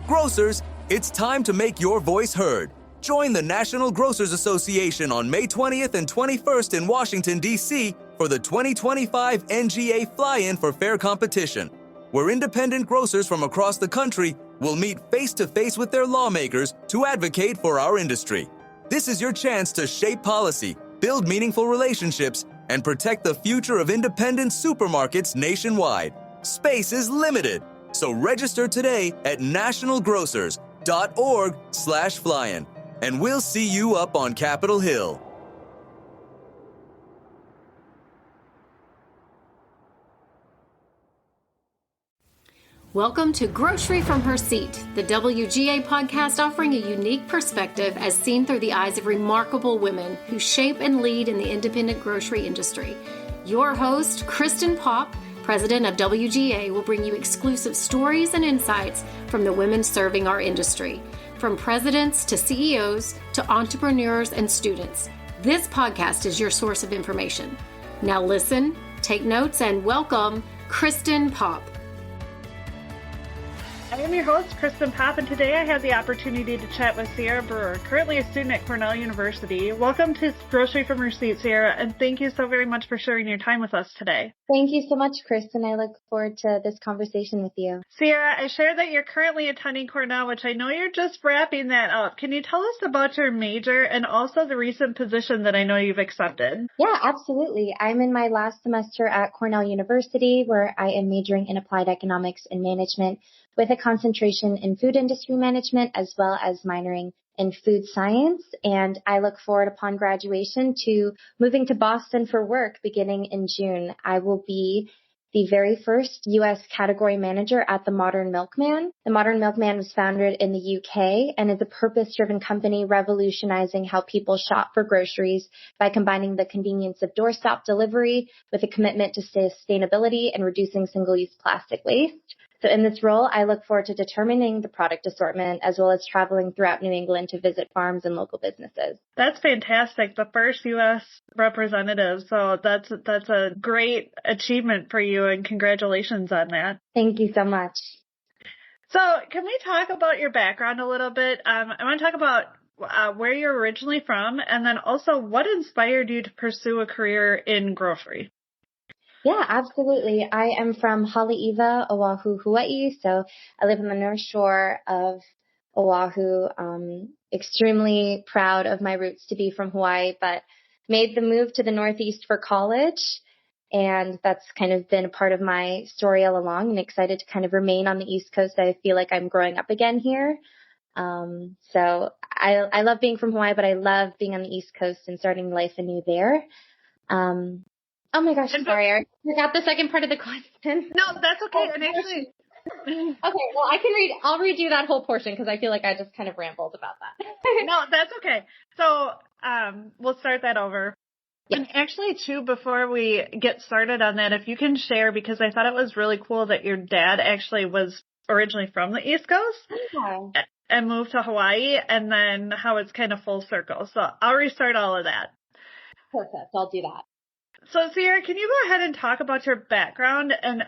Grocers, it's time to make your voice heard. Join the National Grocers Association on May 20th and 21st in Washington, D.C. for the 2025 NGA Fly-In for Fair competition, where independent grocers from across the country will meet face-to-face with their lawmakers to advocate for our industry. This is your chance to shape policy, build meaningful relationships, and protect the future of independent supermarkets nationwide. Space is limited, so register today at nationalgrocers.org/flyin, and we'll see you up on Capitol Hill. Welcome to Grocery from Her Seat, the WGA podcast offering a unique perspective as seen through the eyes of remarkable women who shape and lead in the independent grocery industry. Your host, Kristen Popp, president of WGA, will bring you exclusive stories and insights from the women serving our industry. From presidents to CEOs to entrepreneurs and students, this podcast is your source of information. Now listen, take notes, and welcome Kristen Popp. I am your host, Kristen Popp, and today I have the opportunity to chat with Sierra Brewer, currently a student at Cornell University. Welcome to Grocery from Her Seat, Sierra, and thank you so very much for sharing your time with us today. Thank you so much, Kristen. I look forward to this conversation with you. Sierra, I shared that you're currently attending Cornell, which I know you're just wrapping that up. Can you tell us about your major and also the recent position that I know you've accepted? Yeah, absolutely. I'm in my last semester at Cornell University, where I am majoring in applied economics and management with a concentration in food industry management as well as minoring in food science. And I look forward upon graduation to moving to Boston for work beginning in June. I will be the very first U.S. category manager at the Modern Milkman. The Modern Milkman was founded in the UK and is a purpose-driven company revolutionizing how people shop for groceries by combining the convenience of doorstop delivery with a commitment to sustainability and reducing single-use plastic waste. So in this role, I look forward to determining the product assortment as well as traveling throughout New England to visit farms and local businesses. That's fantastic. The first U.S. representative. So that's a great achievement for you, and congratulations on that. Thank you so much. So can we talk about your background a little bit? I want to talk about where you're originally from, and then also what inspired you to pursue a career in grocery? Yeah, absolutely. I am from Haleiwa, Oahu, Hawaii. So I live on the North Shore of Oahu. Extremely proud of my roots to be from Hawaii, but made the move to the Northeast for college. And that's kind of been a part of my story all along, and excited to kind of remain on the East Coast. I feel like I'm growing up again here. So I love being from Hawaii, but I love being on the East Coast and starting life anew there. Oh my gosh, sorry, I forgot the second part of the question. No, that's okay. And actually, okay, well, I'll redo that whole portion because I feel like I just kind of rambled about that. No, that's okay. So, we'll start that over. Yeah. And actually, too, before we get started on that, if you can share, because I thought it was really cool that your dad actually was originally from the East Coast and moved to Hawaii, and then how it's kind of full circle. So I'll restart all of that. Perfect. I'll do that. So, Sierra, can you go ahead and talk about your background and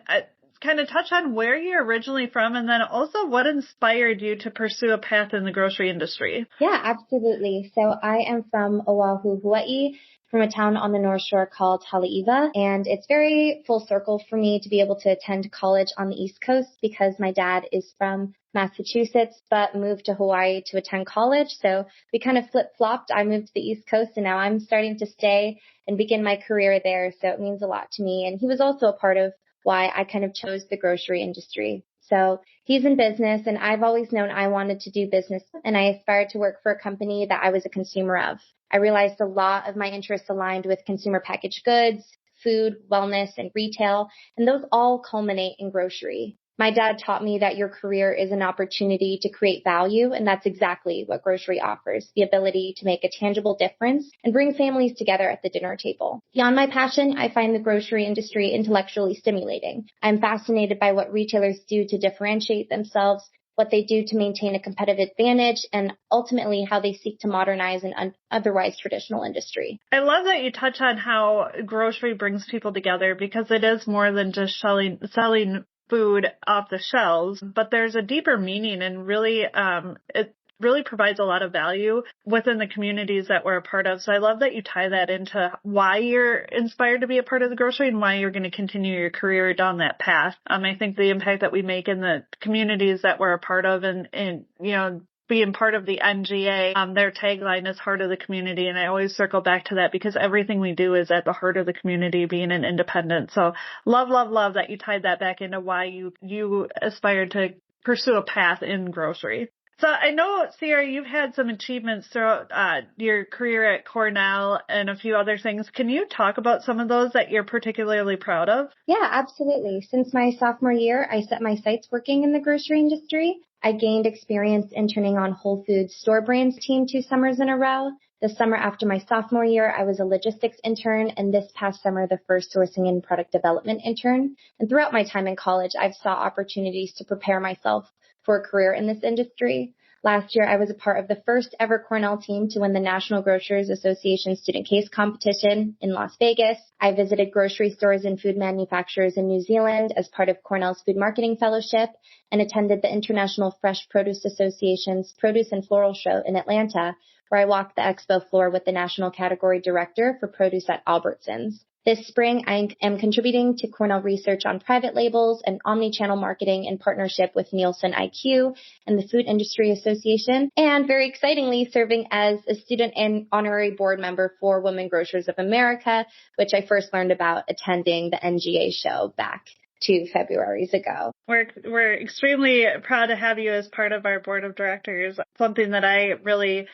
kind of touch on where you're originally from, and then also what inspired you to pursue a path in the grocery industry? Yeah, absolutely. So I am from Oahu, Hawaii, from a town on the North Shore called Haleiwa, and it's very full circle for me to be able to attend college on the East Coast because my dad is from Massachusetts, but moved to Hawaii to attend college. So we kind of flip-flopped. I moved to the East Coast, and now I'm starting to stay and begin my career there. So it means a lot to me. And he was also a part of why I kind of chose the grocery industry. So he's in business, and I've always known I wanted to do business, and I aspired to work for a company that I was a consumer of. I realized a lot of my interests aligned with consumer packaged goods, food, wellness, and retail, and those all culminate in grocery. My dad taught me that your career is an opportunity to create value, and that's exactly what grocery offers, the ability to make a tangible difference and bring families together at the dinner table. Beyond my passion, I find the grocery industry intellectually stimulating. I'm fascinated by what retailers do to differentiate themselves, what they do to maintain a competitive advantage, and ultimately how they seek to modernize an otherwise traditional industry. I love that you touch on how grocery brings people together, because it is more than just selling food off the shelves, but there's a deeper meaning and really, it really provides a lot of value within the communities that we're a part of. So I love that you tie that into why you're inspired to be a part of the grocery and why you're going to continue your career down that path. I think the impact that we make in the communities that we're a part of and being part of the NGA, their tagline is heart of the community. And I always circle back to that because everything we do is at the heart of the community, being an independent. So love that you tied that back into why you aspired to pursue a path in grocery. So I know, Sierra, you've had some achievements throughout your career at Cornell and a few other things. Can you talk about some of those that you're particularly proud of? Yeah, absolutely. Since my sophomore year, I set my sights working in the grocery industry. I gained experience interning on Whole Foods store brands team 2 summers in a row. The summer after my sophomore year, I was a logistics intern, and this past summer, the first sourcing and product development intern. And throughout my time in college, I've sought opportunities to prepare myself for a career in this industry. Last year, I was a part of the first ever Cornell team to win the National Grocers Association Student Case Competition in Las Vegas. I visited grocery stores and food manufacturers in New Zealand as part of Cornell's Food Marketing Fellowship and attended the International Fresh Produce Association's Produce and Floral Show in Atlanta, where I walked the expo floor with the National Category Director for Produce at Albertsons. This spring, I am contributing to Cornell research on private labels and omni-channel marketing in partnership with Nielsen IQ and the Food Industry Association, and very excitingly serving as a student and honorary board member for Women Grocers of America, which I first learned about attending the NGA show back 2 Februaries ago. We're extremely proud to have you as part of our board of directors. Something that I really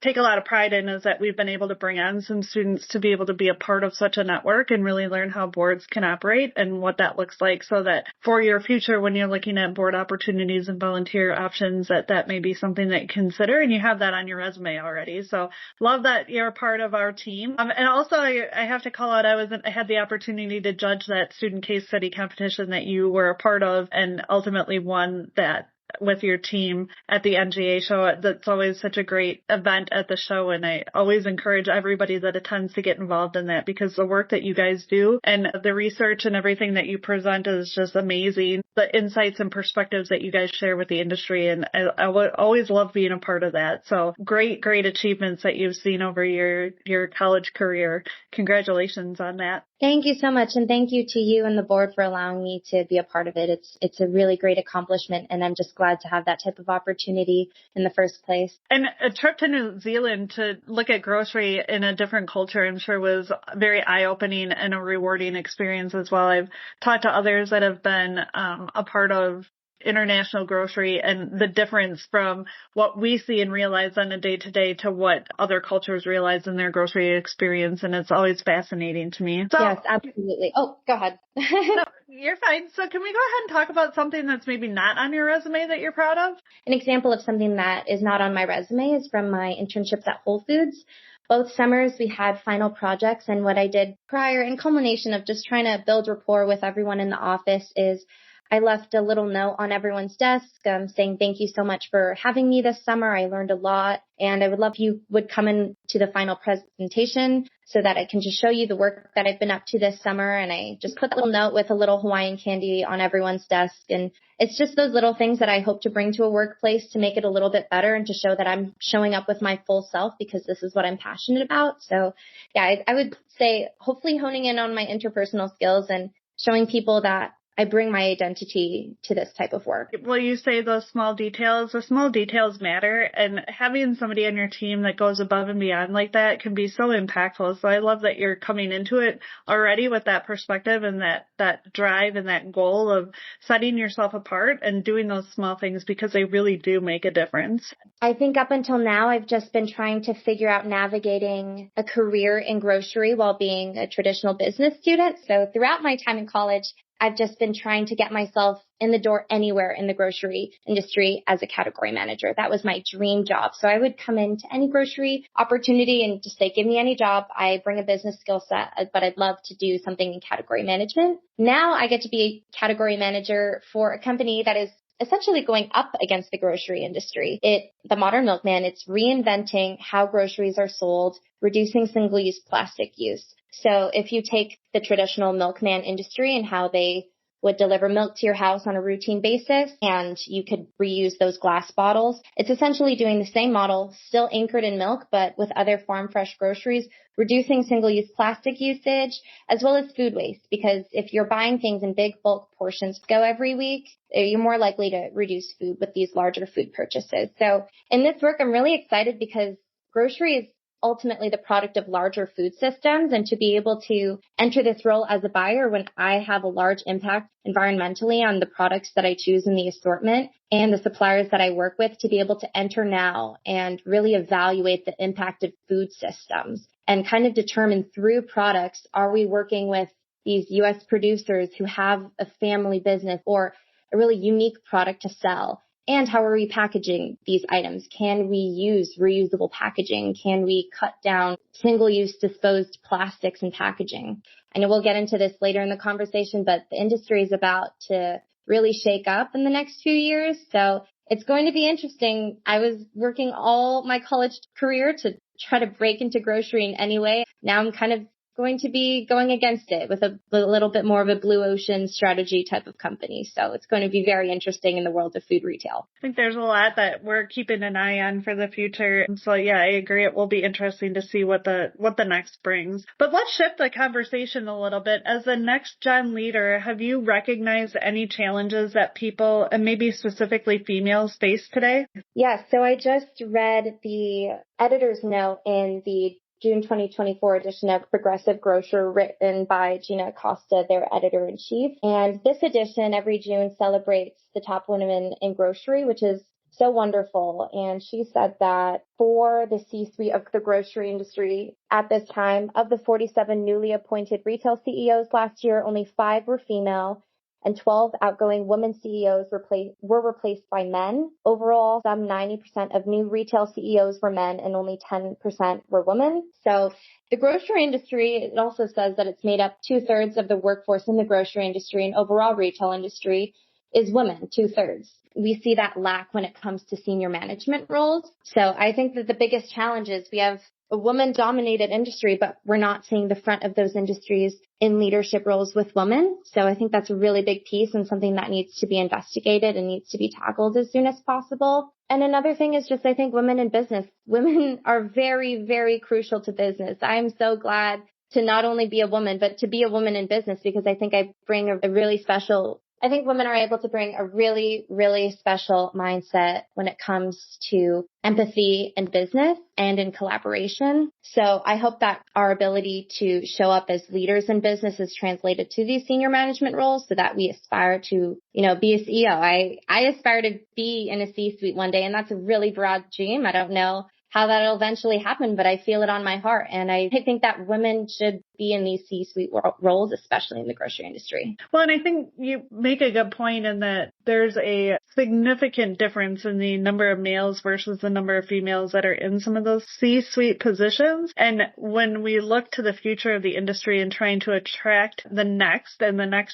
take a lot of pride in is that we've been able to bring on some students to be able to be a part of such a network and really learn how boards can operate and what that looks like, so that for your future, when you're looking at board opportunities and volunteer options, that may be something that you consider, and you have that on your resume already. So love that you're a part of our team. And also I have to call out, I had the opportunity to judge that student case study competition that you were a part of and ultimately won that with your team at the NGA show. That's always such a great event at the show, and I always encourage everybody that attends to get involved in that, because the work that you guys do and the research and everything that you present is just amazing. The insights and perspectives that you guys share with the industry, and I would always love being a part of that. So great achievements that you've seen over your college career. Congratulations on that. Thank you so much, and thank you to you and the board for allowing me to be a part of it. It's a really great accomplishment, and I'm just glad to have that type of opportunity in the first place. And a trip to New Zealand to look at grocery in a different culture, I'm sure, was very eye-opening and a rewarding experience as well. I've talked to others that have been a part of international grocery and the difference from what we see and realize on a day-to-day to what other cultures realize in their grocery experience. And it's always fascinating to me. So, yes, absolutely. Oh, go ahead. No, you're fine. So can we go ahead and talk about something that's maybe not on your resume that you're proud of? An example of something that is not on my resume is from my internships at Whole Foods. Both summers we had final projects, and what I did prior, in culmination of just trying to build rapport with everyone in the office, is I left a little note on everyone's desk saying, thank you so much for having me this summer. I learned a lot, and I would love if you would come in to the final presentation so that I can just show you the work that I've been up to this summer. And I just put that little note with a little Hawaiian candy on everyone's desk. And it's just those little things that I hope to bring to a workplace to make it a little bit better and to show that I'm showing up with my full self, because this is what I'm passionate about. So yeah, I would say hopefully honing in on my interpersonal skills and showing people that I bring my identity to this type of work. Well, you say those small details. The small details matter, and having somebody on your team that goes above and beyond like that can be so impactful. So I love that you're coming into it already with that perspective and that drive and that goal of setting yourself apart and doing those small things, because they really do make a difference. I think up until now, I've just been trying to figure out navigating a career in grocery while being a traditional business student. So throughout my time in college, I've just been trying to get myself in the door anywhere in the grocery industry as a category manager. That was my dream job. So I would come into any grocery opportunity and just say, give me any job. I bring a business skill set, but I'd love to do something in category management. Now I get to be a category manager for a company that is essentially going up against the grocery industry. The Modern Milkman, it's reinventing how groceries are sold, reducing single-use plastic use. So if you take the traditional milkman industry and how they would deliver milk to your house on a routine basis, and you could reuse those glass bottles. It's essentially doing the same model, still anchored in milk, but with other farm fresh groceries, reducing single-use plastic usage, as well as food waste, because if you're buying things in big bulk portions go every week, you're more likely to reduce food with these larger food purchases. So in this work, I'm really excited because grocery is ultimately the product of larger food systems, and to be able to enter this role as a buyer when I have a large impact environmentally on the products that I choose in the assortment and the suppliers that I work with, to be able to enter now and really evaluate the impact of food systems and kind of determine through products, are we working with these U.S. producers who have a family business or a really unique product to sell? And how are we packaging these items? Can we use reusable packaging? Can we cut down single-use disposed plastics and packaging? I know we'll get into this later in the conversation, but the industry is about to really shake up in the next few years. So it's going to be interesting. I was working all my college career to try to break into grocery in any way. Now I'm kind of going to be going against it with a little bit more of a blue ocean strategy type of company. So it's going to be very interesting in the world of food retail. I think there's a lot that we're keeping an eye on for the future. So yeah, I agree. It will be interesting to see what the next brings. But let's shift the conversation a little bit. As the next gen leader, have you recognized any challenges that people, and maybe specifically females, face today? Yes. So I just read the editor's note in the June 2024 edition of Progressive Grocer, written by Gina Acosta, their editor-in-chief. And this edition every June celebrates the top women in grocery, which is so wonderful. And she said that for the C-suite of the grocery industry at this time, of the 47 newly appointed retail CEOs last year, only 5 were female, and 12 outgoing women CEOs were replaced by men. Overall, some 90% of new retail CEOs were men and only 10% were women. So the grocery industry, it also says that it's made up 2/3 of the workforce in the grocery industry, and overall retail industry is women, 2/3. We see that lack when it comes to senior management roles. So I think that the biggest challenge is we have a woman-dominated industry, but we're not seeing the front of those industries in leadership roles with women. So I think that's a really big piece and something that needs to be investigated and needs to be tackled as soon as possible. And another thing is just, I think women in business. Women are very, very crucial to business. I'm so glad to not only be a woman, but to be a woman in business, because I think I bring a really special I think women are able to bring a really, really special mindset when it comes to empathy in business and in collaboration. So I hope that our ability to show up as leaders in business is translated to these senior management roles so that we aspire to, be a CEO. I aspire to be in a C-suite one day, and that's a really broad dream. I don't know how that'll eventually happen, but I feel it on my heart. And I think that women should be in these C-suite roles, especially in the grocery industry. Well, and I think you make a good point in that there's a significant difference in the number of males versus the number of females that are in some of those C-suite positions. And when we look to the future of the industry and trying to attract the next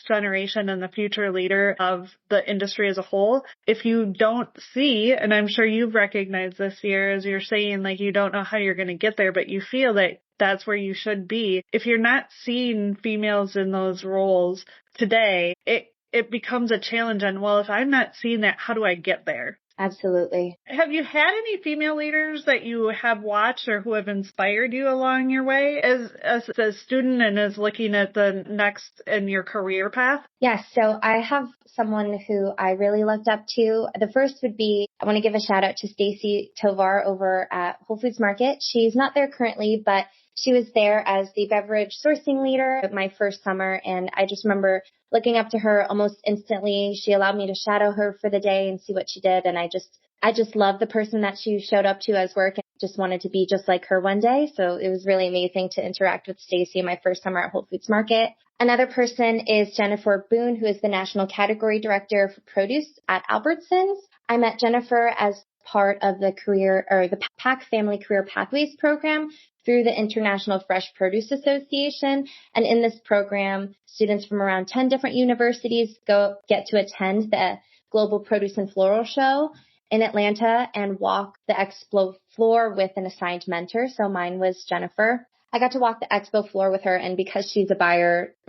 generation and the future leader of the industry as a whole, if you don't see, and I'm sure you've recognized this year as you're saying, like you don't know how you're going to get there, but you feel that that's where you should be. If you're not seeing females in those roles today, it becomes a challenge on, well, if I'm not seeing that, how do I get there? Absolutely. Have you had any female leaders that you have watched or who have inspired you along your way as a student and as looking at the next in your career path? Yes. So I have someone who I really looked up to. The first would be, I want to give a shout out to Stacey Tovar over at Whole Foods Market. She's not there currently, but she was there as the beverage sourcing leader my first summer. And I just remember looking up to her almost instantly. She allowed me to shadow her for the day and see what she did. And I just loved the person that she showed up to as work and just wanted to be just like her one day. So it was really amazing to interact with Stacey in my first summer at Whole Foods Market. Another person is Jennifer Boone, who is the National Category Director for Produce at Albertsons. I met Jennifer as part of the PAC Family Career Pathways program through the International Fresh Produce Association. And in this program, students from around 10 different universities get to attend the Global Produce and Floral Show in Atlanta and walk the expo floor with an assigned mentor. So mine was Jennifer. I got to walk the expo floor with her, and because she's a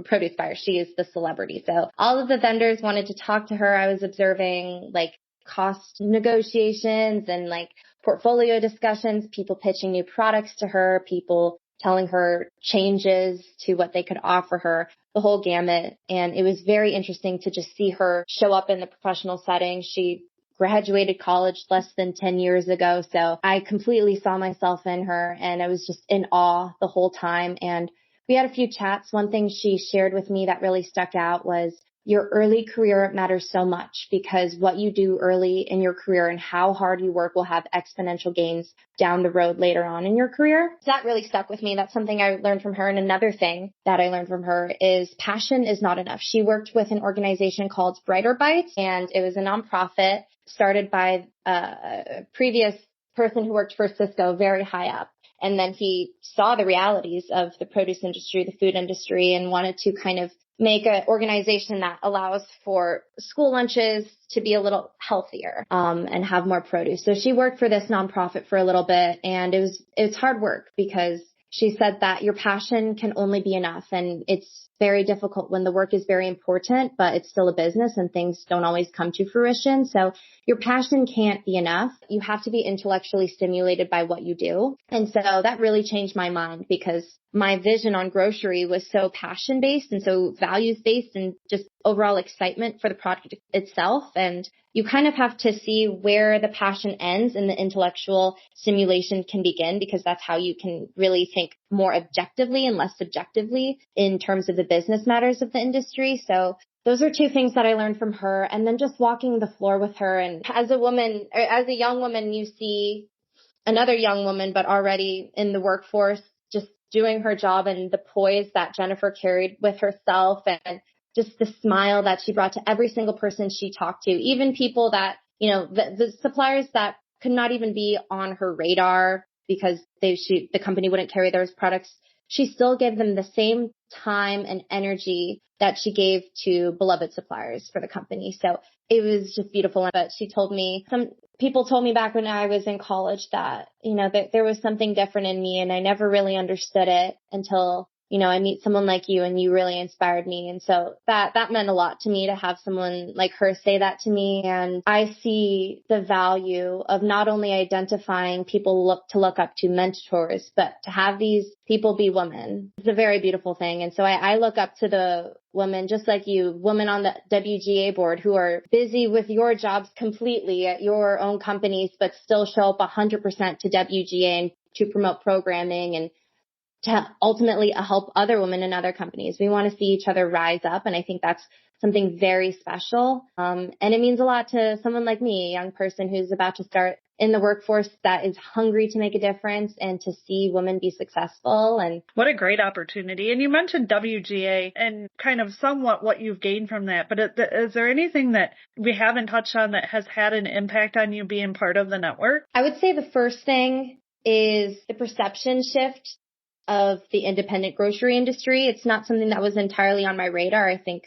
produce buyer, she is the celebrity. So all of the vendors wanted to talk to her. I was observing like cost negotiations and like portfolio discussions, people pitching new products to her, people telling her changes to what they could offer her, the whole gamut. And it was very interesting to just see her show up in the professional setting. She graduated college less than 10 years ago. So I completely saw myself in her, and I was just in awe the whole time. And we had a few chats. One thing she shared with me that really stuck out was your early career matters so much, because what you do early in your career and how hard you work will have exponential gains down the road later on in your career. So that really stuck with me. That's something I learned from her. And another thing that I learned from her is passion is not enough. She worked with an organization called Brighter Bites, and it was a nonprofit started by a previous person who worked for Cisco, very high up. And then he saw the realities of the produce industry, the food industry, and wanted to kind of make an organization that allows for school lunches to be a little healthier, and have more produce. So she worked for this nonprofit for a little bit, and it was hard work, because she said that your passion can only be enough, and it's very difficult when the work is very important, but it's still a business and things don't always come to fruition. So your passion can't be enough. You have to be intellectually stimulated by what you do. And so that really changed my mind, because my vision on grocery was so passion based and so values based and just overall excitement for the product itself. And you kind of have to see where the passion ends and the intellectual stimulation can begin, because that's how you can really think more objectively and less subjectively in terms of the business matters of the industry. So those are two things that I learned from her. And then just walking the floor with her. And as a woman, or as a young woman, you see another young woman, but already in the workforce, just doing her job, and the poise that Jennifer carried with herself, and just the smile that she brought to every single person she talked to, even people that, you know, the suppliers that could not even be on her radar because the company wouldn't carry those products. She still gave them the same time and energy that she gave to beloved suppliers for the company. So it was just beautiful. But she told me, some people told me back when I was in college that, you know, that there was something different in me, and I never really understood it until, you know, I meet someone like you, and you really inspired me. And so that meant a lot to me to have someone like her say that to me. And I see the value of not only identifying people to look up to, mentors, but to have these people be women. It's a very beautiful thing. And so I look up to the women just like you, women on the WGA board who are busy with your jobs completely at your own companies, but still show up 100% to WGA and to promote programming and to ultimately help other women in other companies. We want to see each other rise up. And I think that's something very special. And it means a lot to someone like me, a young person who's about to start in the workforce that is hungry to make a difference and to see women be successful. And what a great opportunity. And you mentioned WGA and kind of somewhat what you've gained from that. But is there anything that we haven't touched on that has had an impact on you being part of the network? I would say the first thing is the perception shift of the independent grocery industry. It's not something that was entirely on my radar. I think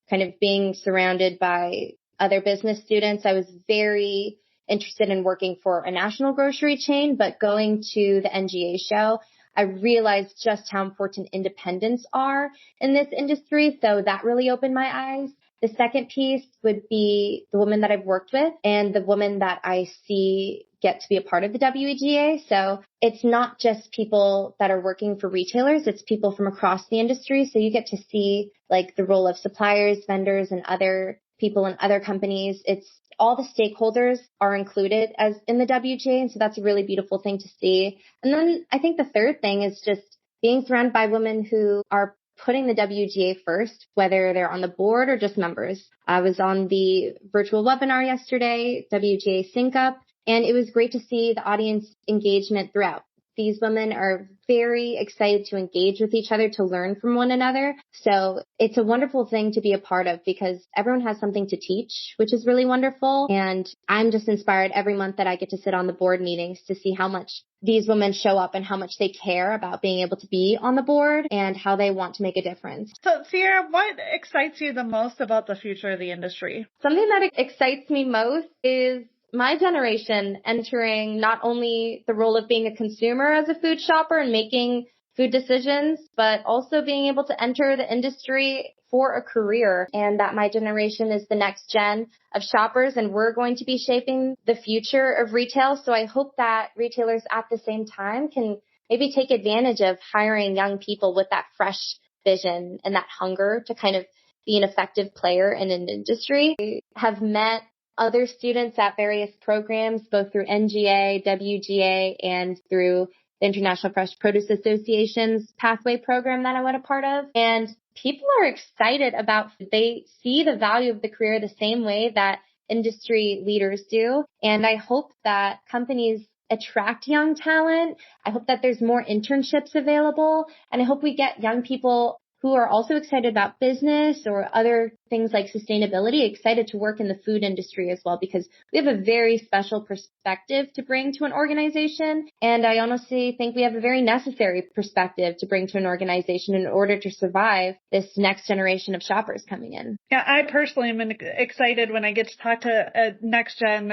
kind of being surrounded by other business students, I was very interested in working for a national grocery chain, but going to the NGA show, I realized just how important independents are in this industry. So that really opened my eyes. The second piece would be the women that I've worked with and the women that I see get to be a part of the WGA. So it's not just people that are working for retailers, it's people from across the industry. So you get to see like the role of suppliers, vendors, and other people in other companies. It's all the stakeholders are included as in the WGA. And so that's a really beautiful thing to see. And then I think the third thing is just being surrounded by women who are putting the WGA first, whether they're on the board or just members. I was on the virtual webinar yesterday, WGA Sync Up, and it was great to see the audience engagement throughout. These women are very excited to engage with each other, to learn from one another. So it's a wonderful thing to be a part of because everyone has something to teach, which is really wonderful. And I'm just inspired every month that I get to sit on the board meetings to see how much these women show up and how much they care about being able to be on the board and how they want to make a difference. So, Sierra, what excites you the most about the future of the industry? Something that excites me most is my generation entering not only the role of being a consumer as a food shopper and making food decisions, but also being able to enter the industry for a career, and that my generation is the next gen of shoppers, and we're going to be shaping the future of retail. So I hope that retailers at the same time can maybe take advantage of hiring young people with that fresh vision and that hunger to kind of be an effective player in an industry. I have met other students at various programs, both through NGA, WGA, and through the International Fresh Produce Association's pathway program that I went a part of. And people are excited about, they see the value of the career the same way that industry leaders do. And I hope that companies attract young talent. I hope that there's more internships available. And I hope we get young people who are also excited about business or other things like sustainability, excited to work in the food industry as well, because we have a very special perspective to bring to an organization. And I honestly think we have a very necessary perspective to bring to an organization in order to survive this next generation of shoppers coming in. Yeah, I personally am excited when I get to talk to a next gen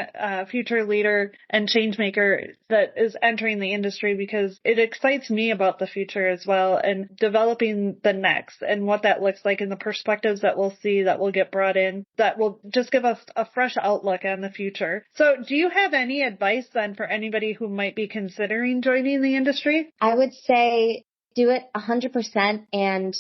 future leader and change maker that is entering the industry, because it excites me about the future as well, and developing the next and what that looks like, and the perspectives that we'll see that will get brought in that will just give us a fresh outlook on the future. So do you have any advice then for anybody who might be considering joining the industry? I would say do it 100%, and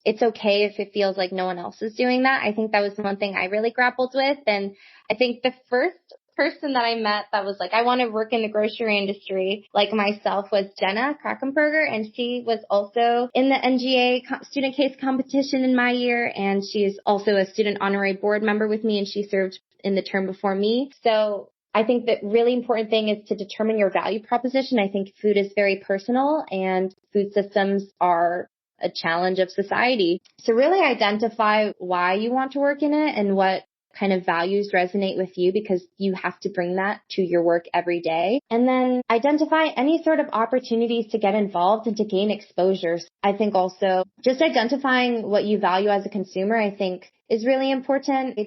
it's okay if it feels like no one else is doing that. I think that was one thing I really grappled with. And I think the first person that I met that was like, I want to work in the grocery industry like myself was Jenna Krakenberger, and she was also in the NGA student case competition in my year, and she is also a student honorary board member with me, and she served in the term before me. So I think that really important thing is to determine your value proposition. I think food is very personal, and food systems are a challenge of society. So really identify why you want to work in it and what kind of values resonate with you, because you have to bring that to your work every day. And then identify any sort of opportunities to get involved and to gain exposures. I think also just identifying what you value as a consumer, I think is really important.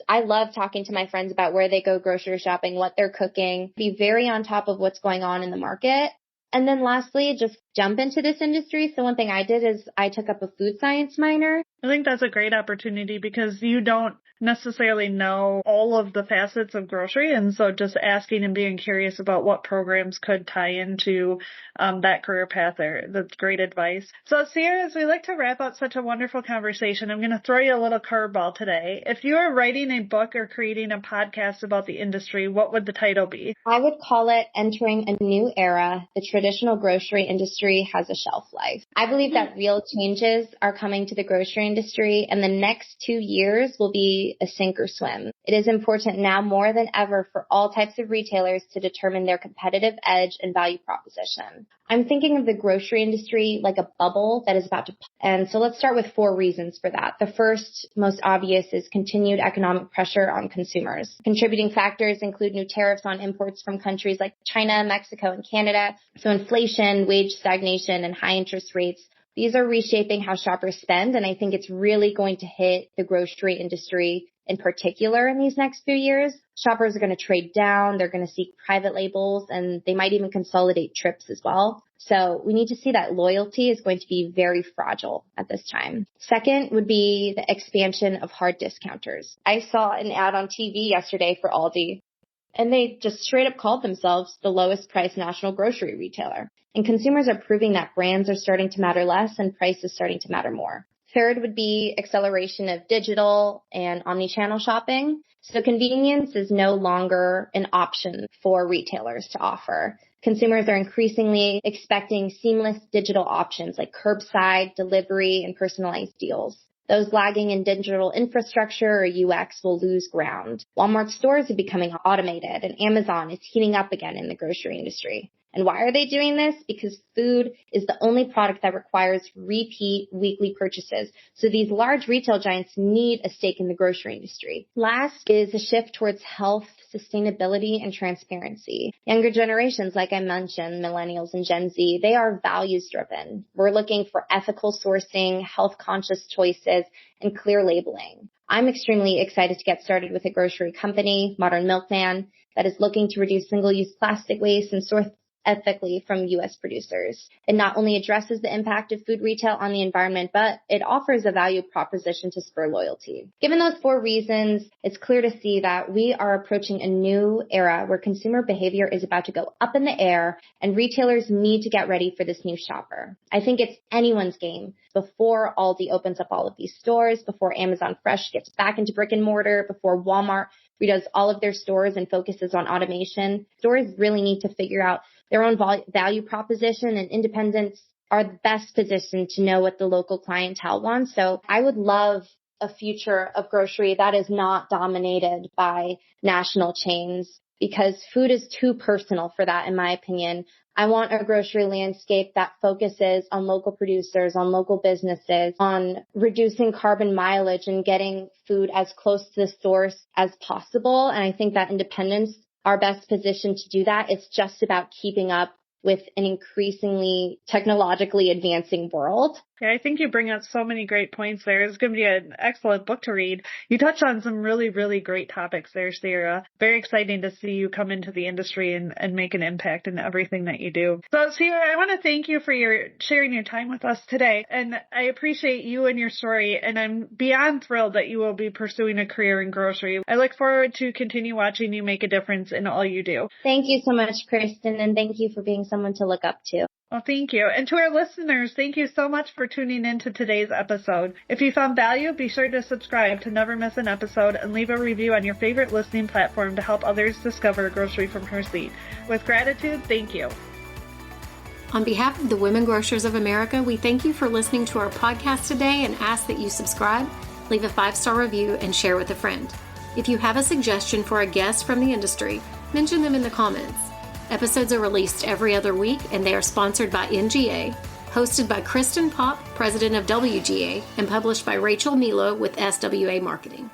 I love talking to my friends about where they go grocery shopping, what they're cooking, be very on top of what's going on in the market. And then lastly, just jump into this industry. So one thing I did is I took up a food science minor. I think that's a great opportunity because you don't necessarily know all of the facets of grocery. And so just asking and being curious about what programs could tie into that career path there. That's great advice. So Sierra, as we like to wrap up such a wonderful conversation, I'm going to throw you a little curveball today. If you were writing a book or creating a podcast about the industry, what would the title be? I would call it Entering a New Era. The traditional grocery industry has a shelf life. I believe that real changes are coming to the grocery industry, and the next 2 years will be a sink or swim. It is important now more than ever for all types of retailers to determine their competitive edge and value proposition. I'm thinking of the grocery industry like a bubble that is about to pop. And so let's start with 4 reasons for that. The first, most obvious, is continued economic pressure on consumers. Contributing factors include new tariffs on imports from countries like China, Mexico, and Canada. So inflation, wage stagnation, and high interest rates. These are reshaping how shoppers spend, and I think it's really going to hit the grocery industry in particular in these next few years. Shoppers are going to trade down, they're going to seek private labels, and they might even consolidate trips as well. So we need to see that loyalty is going to be very fragile at this time. Second would be the expansion of hard discounters. I saw an ad on TV yesterday for Aldi, and they just straight up called themselves the lowest price national grocery retailer. And consumers are proving that brands are starting to matter less and price is starting to matter more. Third would be acceleration of digital and omnichannel shopping. So convenience is no longer an option for retailers to offer. Consumers are increasingly expecting seamless digital options like curbside, delivery, and personalized deals. Those lagging in digital infrastructure or UX will lose ground. Walmart stores are becoming automated, and Amazon is heating up again in the grocery industry. And why are they doing this? Because food is the only product that requires repeat weekly purchases. So these large retail giants need a stake in the grocery industry. Last is a shift towards health, sustainability, and transparency. Younger generations, like I mentioned, millennials and Gen Z, they are values driven. We're looking for ethical sourcing, health conscious choices, and clear labeling. I'm extremely excited to get started with a grocery company, Modern Milkman, that is looking to reduce single-use plastic waste and source ethically from U.S. producers. It not only addresses the impact of food retail on the environment, but it offers a value proposition to spur loyalty. Given those 4 reasons, it's clear to see that we are approaching a new era where consumer behavior is about to go up in the air and retailers need to get ready for this new shopper. I think it's anyone's game before Aldi opens up all of these stores, before Amazon Fresh gets back into brick and mortar, before Walmart redoes all of their stores and focuses on automation. Stores really need to figure out their own value proposition, and independents are the best positioned to know what the local clientele wants. So I would love a future of grocery that is not dominated by national chains, because food is too personal for that, in my opinion. I want a grocery landscape that focuses on local producers, on local businesses, on reducing carbon mileage and getting food as close to the source as possible. And I think that independents are best positioned to do that. It's just about keeping up with an increasingly technologically advancing world. Yeah, I think you bring up so many great points there. It's going to be an excellent book to read. You touch on some really, really great topics there, Sarah. Very exciting to see you come into the industry and make an impact in everything that you do. So, Sarah, I want to thank you for sharing your time with us today. And I appreciate you and your story. And I'm beyond thrilled that you will be pursuing a career in grocery. I look forward to continue watching you make a difference in all you do. Thank you so much, Kristen. And thank you for being someone to look up to. Well, thank you. And to our listeners, thank you so much for tuning in to today's episode. If you found value, be sure to subscribe to never miss an episode and leave a review on your favorite listening platform to help others discover grocery from her seat. With gratitude, thank you. On behalf of the Women Grocers of America, we thank you for listening to our podcast today and ask that you subscribe, leave a 5-star review, and share with a friend. If you have a suggestion for a guest from the industry, mention them in the comments. Episodes are released every other week, and they are sponsored by NGA, hosted by Kristen Popp, president of WGA, and published by Rachel Milo with SWA Marketing.